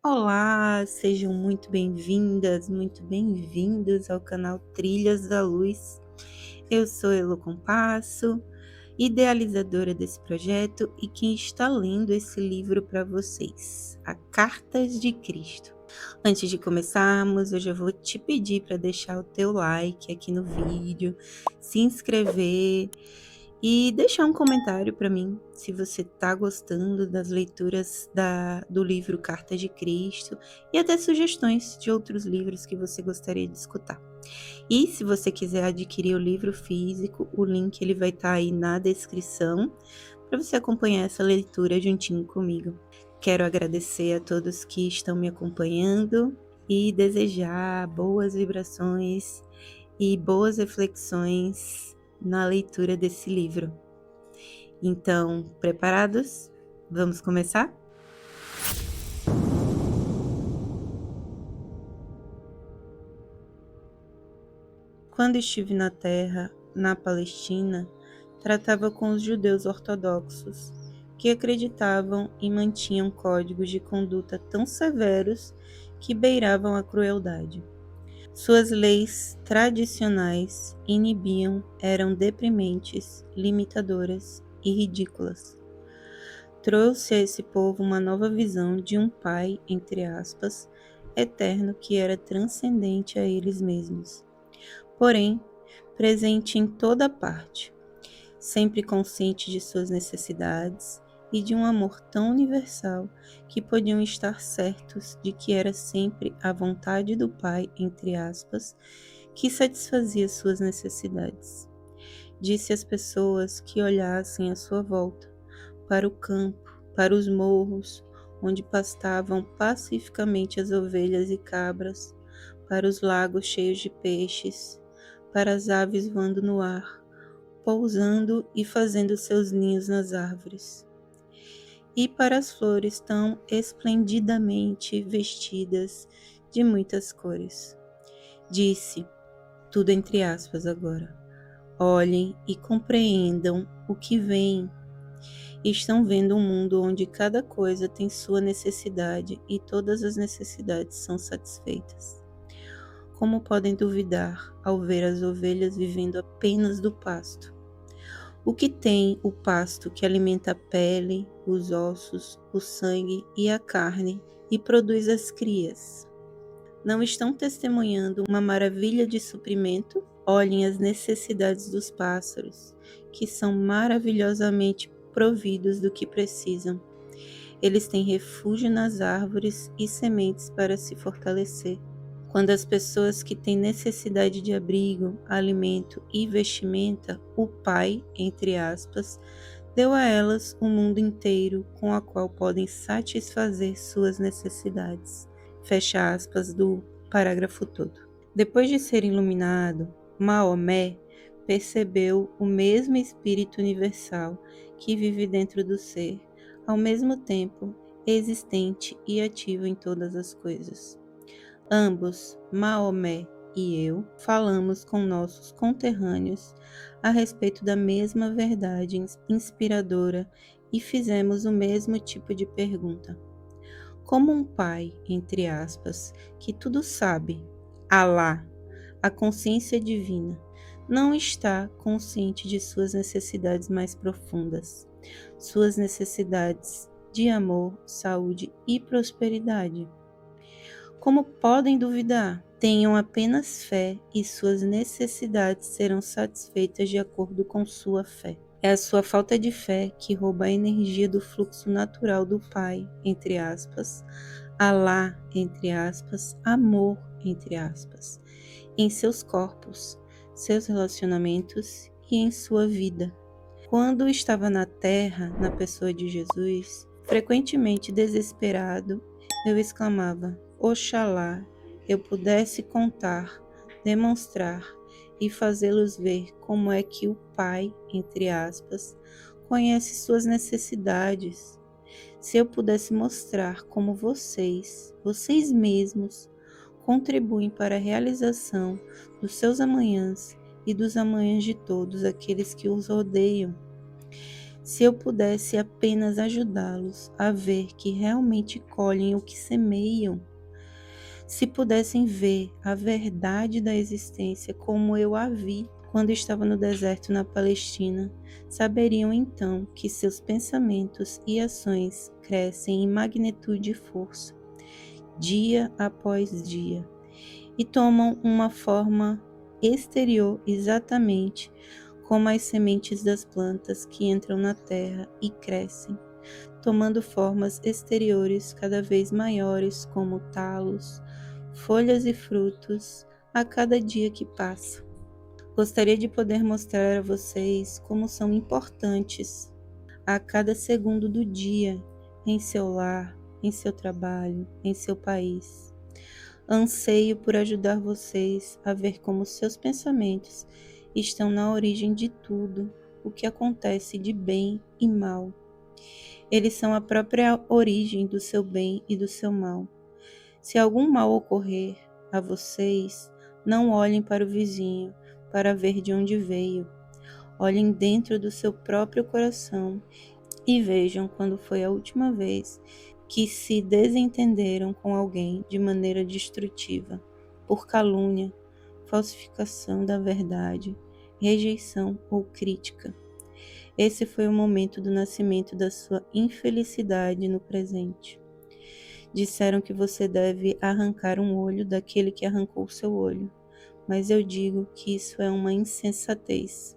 Olá, sejam muito bem-vindas, muito bem-vindos ao canal Trilhas da Luz. Eu sou Elo Compasso, idealizadora desse projeto e quem está lendo esse livro para vocês, A Cartas de Cristo. Antes de começarmos, eu já vou te pedir para deixar o teu like aqui no vídeo, se inscrever e deixar um comentário para mim, se você está gostando das leituras do livro Cartas de Cristo e até sugestões de outros livros que você gostaria de escutar. E se você quiser adquirir o livro físico, o link ele vai estar aí na descrição para você acompanhar essa leitura juntinho comigo. Quero agradecer a todos que estão me acompanhando e desejar boas vibrações e boas reflexões na leitura desse livro. Então, preparados? Vamos começar? Quando estive na terra, na Palestina, tratava com os judeus ortodoxos, que acreditavam e mantinham códigos de conduta tão severos que beiravam a crueldade. Suas leis tradicionais inibiam, eram deprimentes, limitadoras e ridículas. Trouxe a esse povo uma nova visão de um pai, entre aspas, eterno que era transcendente a eles mesmos, porém presente em toda parte, sempre consciente de suas necessidades e de um amor tão universal que podiam estar certos de que era sempre a vontade do Pai, entre aspas, que satisfazia suas necessidades. Disse às pessoas que olhassem à sua volta, para o campo, para os morros, onde pastavam pacificamente as ovelhas e cabras, para os lagos cheios de peixes, para as aves voando no ar, pousando e fazendo seus ninhos nas árvores, e para as flores tão esplendidamente vestidas de muitas cores. Disse, tudo entre aspas agora, olhem e compreendam o que vem. Estão vendo um mundo onde cada coisa tem sua necessidade e todas as necessidades são satisfeitas. Como podem duvidar ao ver as ovelhas vivendo apenas do pasto? O que tem o pasto que alimenta a pele, os ossos, o sangue e a carne e produz as crias? Não estão testemunhando uma maravilha de suprimento? Olhem as necessidades dos pássaros, que são maravilhosamente providos do que precisam. Eles têm refúgio nas árvores e sementes para se fortalecer. Quando as pessoas que têm necessidade de abrigo, alimento e vestimenta, o Pai, entre aspas, deu a elas o mundo inteiro com a qual podem satisfazer suas necessidades. Fecha aspas do parágrafo todo. Depois de ser iluminado, Maomé percebeu o mesmo espírito universal que vive dentro do ser, ao mesmo tempo existente e ativo em todas as coisas. Ambos, Maomé e eu, falamos com nossos conterrâneos a respeito da mesma verdade inspiradora e fizemos o mesmo tipo de pergunta. Como um pai, entre aspas, que tudo sabe, Alá, a consciência divina, não está consciente de suas necessidades mais profundas, suas necessidades de amor, saúde e prosperidade? Como podem duvidar? Tenham apenas fé e suas necessidades serão satisfeitas de acordo com sua fé. É a sua falta de fé que rouba a energia do fluxo natural do Pai, entre aspas, Alá, entre aspas, amor, entre aspas, em seus corpos, seus relacionamentos e em sua vida. Quando estava na terra, na pessoa de Jesus, frequentemente desesperado, eu exclamava, Oxalá eu pudesse contar, demonstrar e fazê-los ver como é que o Pai, entre aspas, conhece suas necessidades. Se eu pudesse mostrar como vocês mesmos, contribuem para a realização dos seus amanhãs e dos amanhãs de todos aqueles que os rodeiam. Se eu pudesse apenas ajudá-los a ver que realmente colhem o que semeiam, se pudessem ver a verdade da existência como eu a vi quando estava no deserto na Palestina, saberiam então que seus pensamentos e ações crescem em magnitude e força, dia após dia, e tomam uma forma exterior exatamente como as sementes das plantas que entram na terra e crescem, tomando formas exteriores cada vez maiores, como talos, folhas e frutos, a cada dia que passa. Gostaria de poder mostrar a vocês como são importantes a cada segundo do dia em seu lar, em seu trabalho, em seu país. Anseio por ajudar vocês a ver como seus pensamentos estão na origem de tudo o que acontece de bem e mal. Eles são a própria origem do seu bem e do seu mal. Se algum mal ocorrer a vocês, não olhem para o vizinho para ver de onde veio. Olhem dentro do seu próprio coração e vejam quando foi a última vez que se desentenderam com alguém de maneira destrutiva, por calúnia, falsificação da verdade, rejeição ou crítica. Esse foi o momento do nascimento da sua infelicidade no presente. Disseram que você deve arrancar um olho daquele que arrancou seu olho, mas eu digo que isso é uma insensatez.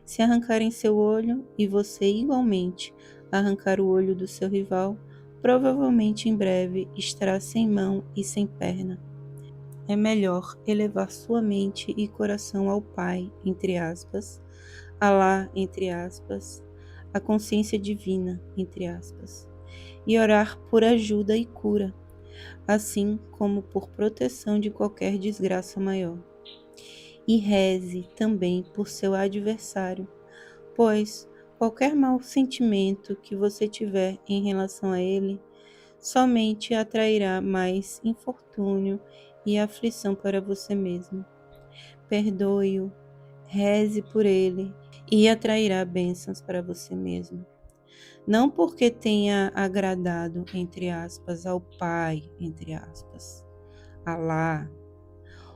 Se arrancarem seu olho e você igualmente arrancar o olho do seu rival, provavelmente em breve estará sem mão e sem perna. É melhor elevar sua mente e coração ao Pai, entre aspas, Alá, entre aspas, a consciência divina, entre aspas, e orar por ajuda e cura, assim como por proteção de qualquer desgraça maior. E reze também por seu adversário, pois qualquer mau sentimento que você tiver em relação a ele somente atrairá mais infortúnio e aflição para você mesmo. Perdoe-o, reze por ele e atrairá bênçãos para você mesmo. Não porque tenha agradado, entre aspas, ao Pai, entre aspas, Alá,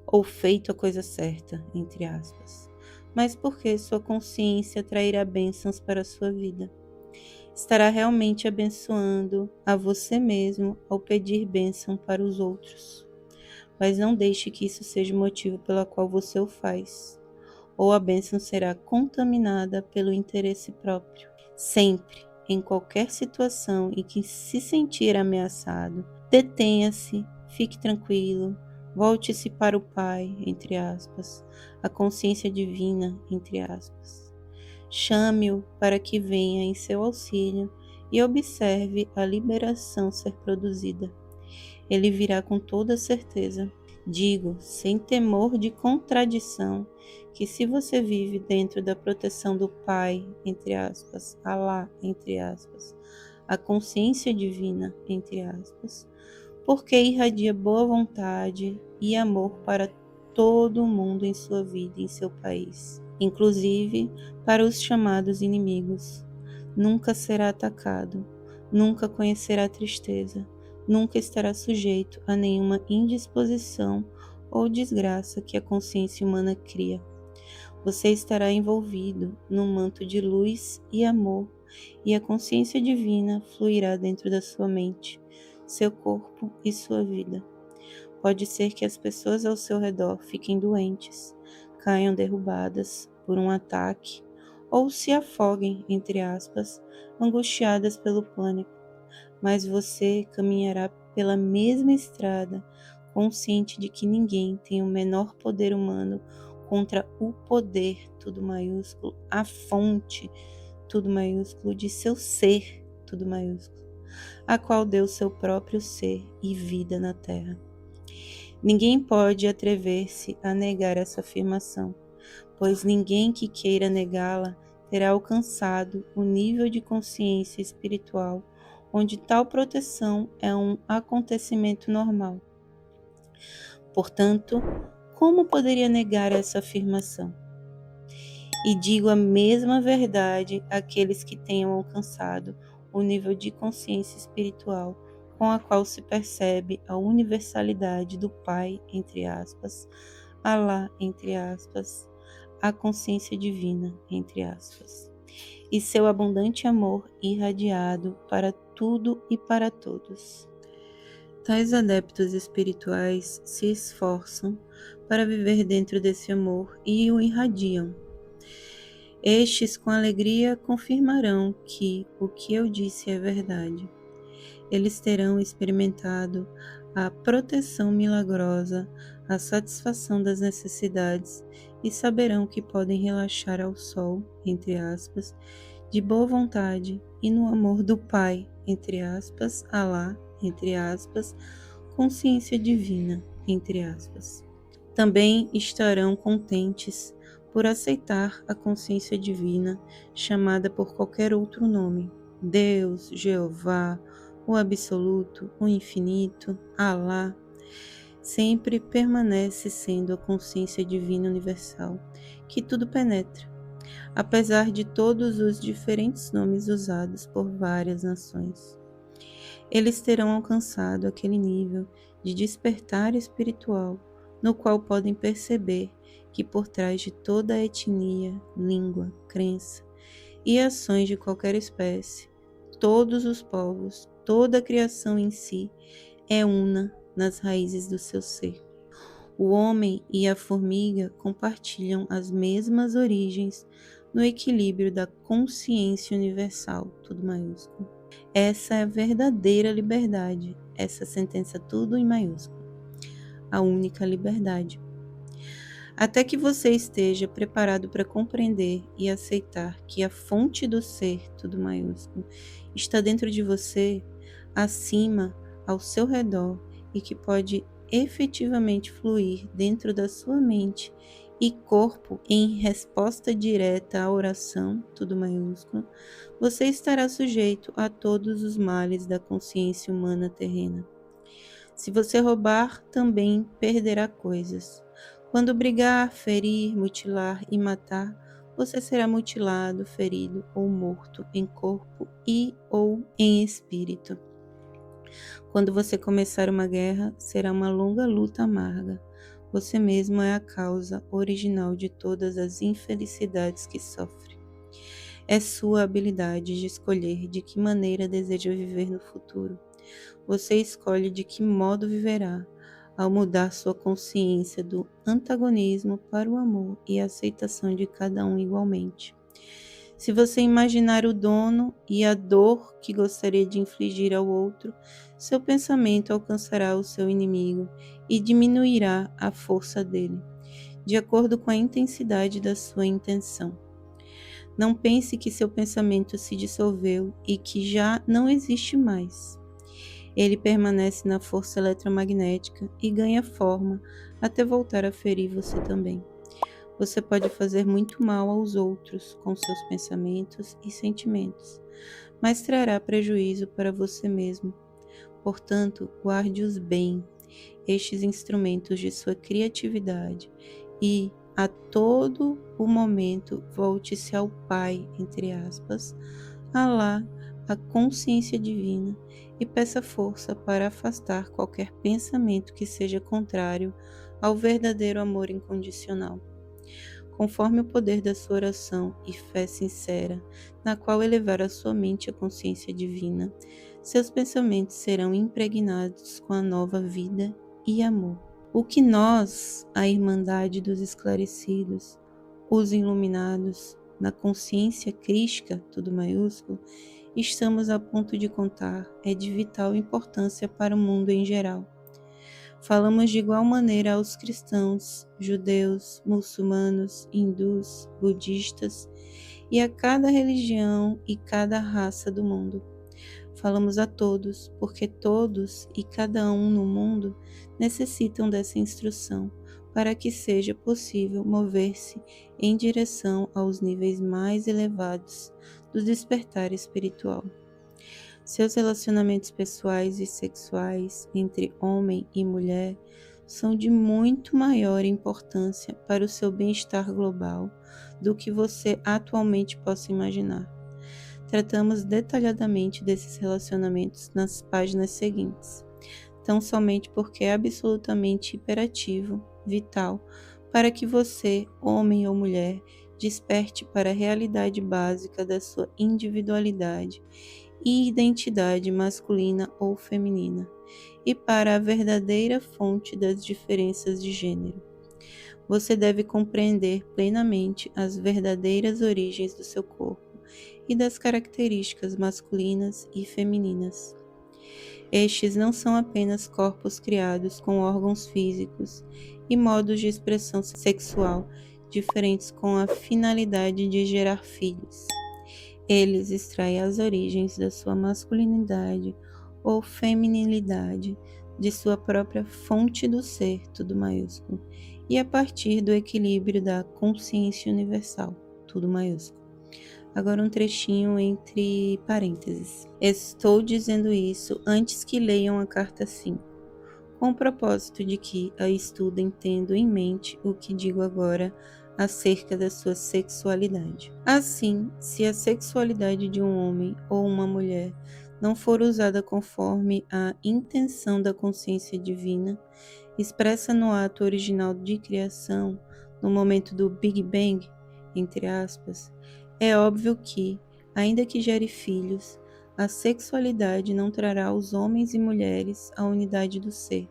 ou feito a coisa certa, entre aspas, mas porque sua consciência atrairá bênçãos para a sua vida. Estará realmente abençoando a você mesmo ao pedir bênção para os outros. Mas não deixe que isso seja o motivo pelo qual você o faz, ou a bênção será contaminada pelo interesse próprio. Sempre, em qualquer situação em que se sentir ameaçado, detenha-se, fique tranquilo, volte-se para o Pai, entre aspas, a consciência divina, entre aspas. Chame-o para que venha em seu auxílio e observe a liberação ser produzida. Ele virá com toda certeza. Digo, sem temor de contradição, que se você vive dentro da proteção do Pai, entre aspas, Alá, entre aspas, a consciência divina, entre aspas, porque irradia boa vontade e amor para todo mundo em sua vida e em seu país, inclusive para os chamados inimigos. Nunca será atacado, nunca conhecerá tristeza, nunca estará sujeito a nenhuma indisposição ou desgraça que a consciência humana cria. Você estará envolvido num manto de luz e amor, e a consciência divina fluirá dentro da sua mente, seu corpo e sua vida. Pode ser que as pessoas ao seu redor fiquem doentes, caiam derrubadas por um ataque ou se afoguem, entre aspas, angustiadas pelo pânico, mas você caminhará pela mesma estrada, consciente de que ninguém tem o menor poder humano contra o poder, tudo maiúsculo, a fonte, tudo maiúsculo, de seu ser, tudo maiúsculo, a qual deu seu próprio ser e vida na terra. Ninguém pode atrever-se a negar essa afirmação, pois ninguém que queira negá-la terá alcançado o nível de consciência espiritual onde tal proteção é um acontecimento normal. Portanto, como poderia negar essa afirmação? E digo a mesma verdade àqueles que tenham alcançado o nível de consciência espiritual com a qual se percebe a universalidade do Pai, entre aspas, Alá, entre aspas, a consciência divina, entre aspas, e seu abundante amor irradiado para tudo e para todos. Tais adeptos espirituais se esforçam para viver dentro desse amor e o irradiam. Estes, com alegria, confirmarão que o que eu disse é verdade. Eles terão experimentado a proteção milagrosa, a satisfação das necessidades e saberão que podem relaxar ao sol, entre aspas, de boa vontade e no amor do Pai, entre aspas, Alá, entre aspas, consciência divina, entre aspas. Também estarão contentes por aceitar a consciência divina, chamada por qualquer outro nome, Deus, Jeová, o Absoluto, o Infinito, Alá, sempre permanece sendo a consciência divina universal, que tudo penetra, apesar de todos os diferentes nomes usados por várias nações. Eles terão alcançado aquele nível de despertar espiritual, no qual podem perceber que por trás de toda a etnia, língua, crença e ações de qualquer espécie, todos os povos, toda a criação em si é una nas raízes do seu ser. O homem e a formiga compartilham as mesmas origens no equilíbrio da consciência universal, tudo maiúsculo. Essa é a verdadeira liberdade, essa sentença tudo em maiúsculo. A única liberdade. Até que você esteja preparado para compreender e aceitar que a fonte do ser, tudo maiúsculo, está dentro de você, acima, ao seu redor, e que pode efetivamente fluir dentro da sua mente e corpo em resposta direta à oração, tudo maiúsculo, você estará sujeito a todos os males da consciência humana terrena. Se você roubar, também perderá coisas. Quando brigar, ferir, mutilar e matar, você será mutilado, ferido ou morto em corpo e ou em espírito. Quando você começar uma guerra, será uma longa luta amarga. Você mesmo é a causa original de todas as infelicidades que sofre. É sua habilidade de escolher de que maneira deseja viver no futuro. Você escolhe de que modo viverá, ao mudar sua consciência do antagonismo para o amor e a aceitação de cada um igualmente. Se você imaginar o dono e a dor que gostaria de infligir ao outro, seu pensamento alcançará o seu inimigo e diminuirá a força dele, de acordo com a intensidade da sua intenção. Não pense que seu pensamento se dissolveu e que já não existe mais. Ele permanece na força eletromagnética e ganha forma até voltar a ferir você também. Você pode fazer muito mal aos outros com seus pensamentos e sentimentos, mas trará prejuízo para você mesmo. Portanto, guarde-os bem, estes instrumentos de sua criatividade, e a todo o momento volte-se ao Pai, entre aspas, Alá, a consciência divina, e peça força para afastar qualquer pensamento que seja contrário ao verdadeiro amor incondicional. Conforme o poder da sua oração e fé sincera, na qual elevar a sua mente à consciência divina, seus pensamentos serão impregnados com a nova vida e amor. O que nós, a Irmandade dos Esclarecidos, os Iluminados, na consciência crística, tudo maiúsculo, estamos a ponto de contar é de vital importância para o mundo em geral. Falamos de igual maneira aos cristãos, judeus, muçulmanos, hindus, budistas e a cada religião e cada raça do mundo. Falamos a todos, porque todos e cada um no mundo necessitam dessa instrução para que seja possível mover-se em direção aos níveis mais elevados do despertar espiritual. Seus relacionamentos pessoais e sexuais entre homem e mulher são de muito maior importância para o seu bem-estar global do que você atualmente possa imaginar. Tratamos detalhadamente desses relacionamentos nas páginas seguintes, tão somente porque é absolutamente imperativo, vital, para que você, homem ou mulher, desperte para a realidade básica da sua individualidade e identidade masculina ou feminina, e para a verdadeira fonte das diferenças de gênero. Você deve compreender plenamente as verdadeiras origens do seu corpo e das características masculinas e femininas. Estes não são apenas corpos criados com órgãos físicos e modos de expressão sexual diferentes com a finalidade de gerar filhos. Eles extraem as origens da sua masculinidade ou feminilidade de sua própria fonte do ser, tudo maiúsculo, e a partir do equilíbrio da consciência universal, tudo maiúsculo. Agora um trechinho entre parênteses. Estou dizendo isso antes que leiam a carta 5, com o propósito de que a estudem tendo em mente o que digo agora acerca da sua sexualidade. Assim, se a sexualidade de um homem ou uma mulher não for usada conforme a intenção da consciência divina, expressa no ato original de criação, no momento do Big Bang, entre aspas, é óbvio que, ainda que gere filhos, a sexualidade não trará aos homens e mulheres a unidade do ser,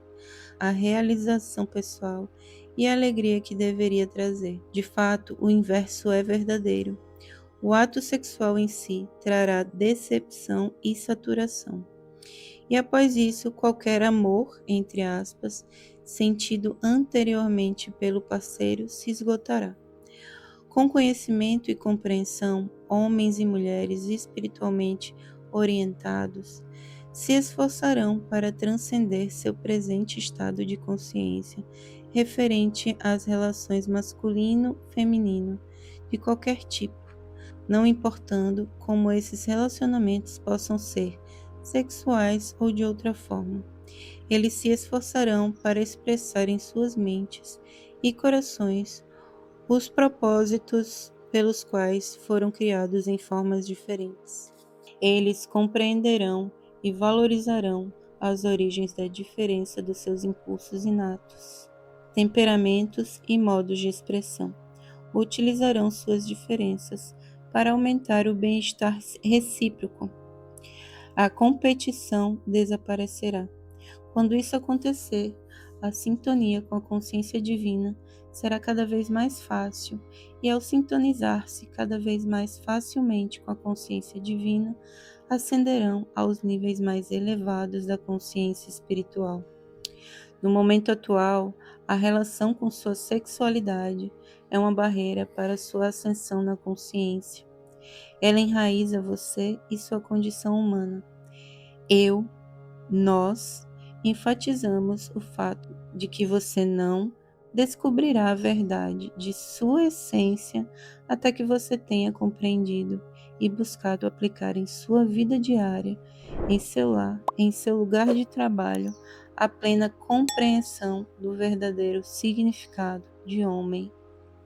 a realização pessoal e a alegria que deveria trazer. De fato, o inverso é verdadeiro. O ato sexual em si trará decepção e saturação. E após isso, qualquer amor, entre aspas, sentido anteriormente pelo parceiro se esgotará. Com conhecimento e compreensão, homens e mulheres espiritualmente orientados se esforçarão para transcender seu presente estado de consciência referente às relações masculino-feminino de qualquer tipo, não importando como esses relacionamentos possam ser sexuais ou de outra forma. Eles se esforçarão para expressar em suas mentes e corações os propósitos pelos quais foram criados em formas diferentes. Eles compreenderão e valorizarão as origens da diferença dos seus impulsos inatos, temperamentos e modos de expressão. Utilizarão suas diferenças para aumentar o bem-estar recíproco. A competição desaparecerá. Quando isso acontecer, a sintonia com a consciência divina será cada vez mais fácil, e ao sintonizar-se cada vez mais facilmente com a consciência divina, ascenderão aos níveis mais elevados da consciência espiritual. No momento atual, a relação com sua sexualidade é uma barreira para sua ascensão na consciência. Ela enraiza você e sua condição humana. Nós enfatizamos o fato de que você não descobrirá a verdade de sua essência até que você tenha compreendido e buscado aplicar em sua vida diária, em seu lar, em seu lugar de trabalho, a plena compreensão do verdadeiro significado de homem,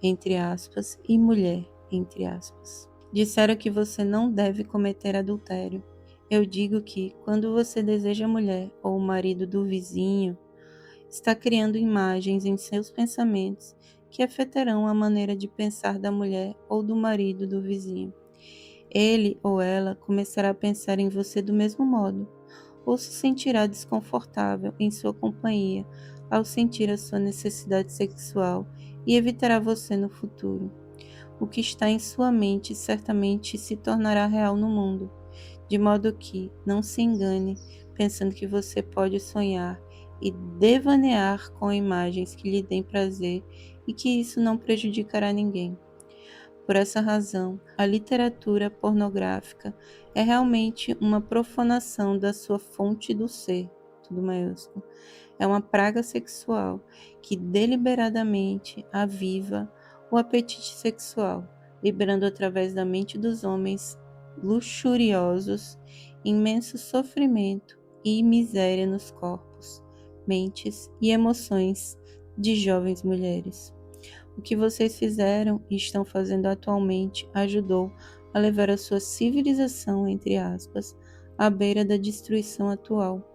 entre aspas, e mulher, entre aspas. Disseram que você não deve cometer adultério. Eu digo que, quando você deseja a mulher ou o marido do vizinho, está criando imagens em seus pensamentos que afetarão a maneira de pensar da mulher ou do marido do vizinho. Ele ou ela começará a pensar em você do mesmo modo, ou se sentirá desconfortável em sua companhia ao sentir a sua necessidade sexual e evitará você no futuro. O que está em sua mente certamente se tornará real no mundo, de modo que não se engane pensando que você pode sonhar e devanear com imagens que lhe deem prazer e que isso não prejudicará ninguém. Por essa razão, a literatura pornográfica é realmente uma profanação da sua fonte do ser, tudo maiúsculo. É uma praga sexual que deliberadamente aviva o apetite sexual, liberando através da mente dos homens luxuriosos imenso sofrimento e miséria nos corpos, mentes e emoções de jovens mulheres. O que vocês fizeram e estão fazendo atualmente ajudou a levar a sua civilização, entre aspas, à beira da destruição atual.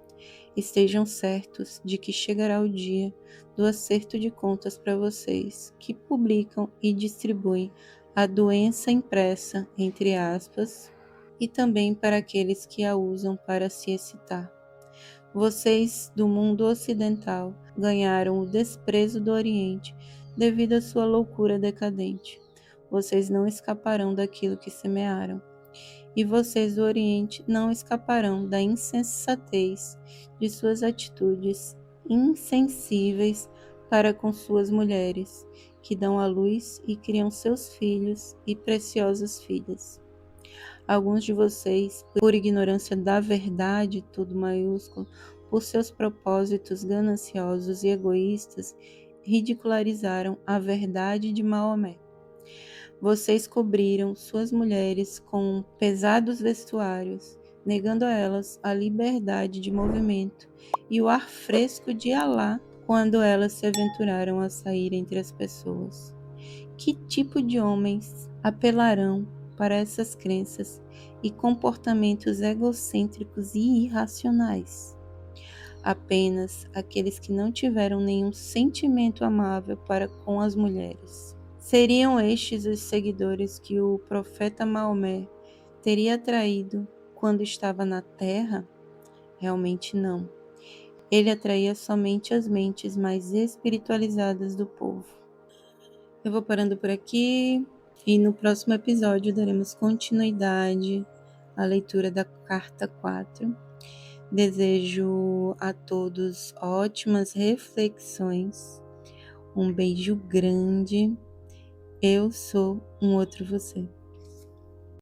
Estejam certos de que chegará o dia do acerto de contas para vocês que publicam e distribuem a doença impressa, entre aspas, e também para aqueles que a usam para se excitar. Vocês do mundo ocidental ganharam o desprezo do Oriente devido à sua loucura decadente. Vocês não escaparão daquilo que semearam. E vocês do Oriente não escaparão da insensatez de suas atitudes insensíveis para com suas mulheres, que dão à luz e criam seus filhos e preciosas filhas. Alguns de vocês, por ignorância da verdade, tudo maiúsculo, por seus propósitos gananciosos e egoístas, ridicularizaram a verdade de Maomé. Vocês cobriram suas mulheres com pesados vestuários, negando a elas a liberdade de movimento e o ar fresco de Alá quando elas se aventuraram a sair entre as pessoas. Que tipo de homens apelarão para essas crenças e comportamentos egocêntricos e irracionais? Apenas aqueles que não tiveram nenhum sentimento amável para com as mulheres. Seriam estes os seguidores que o profeta Maomé teria atraído quando estava na terra? Realmente não. Ele atraía somente as mentes mais espiritualizadas do povo. Eu vou parando por aqui e no próximo episódio daremos continuidade à leitura da carta 4. Desejo a todos ótimas reflexões. Um beijo grande. Eu sou um outro você.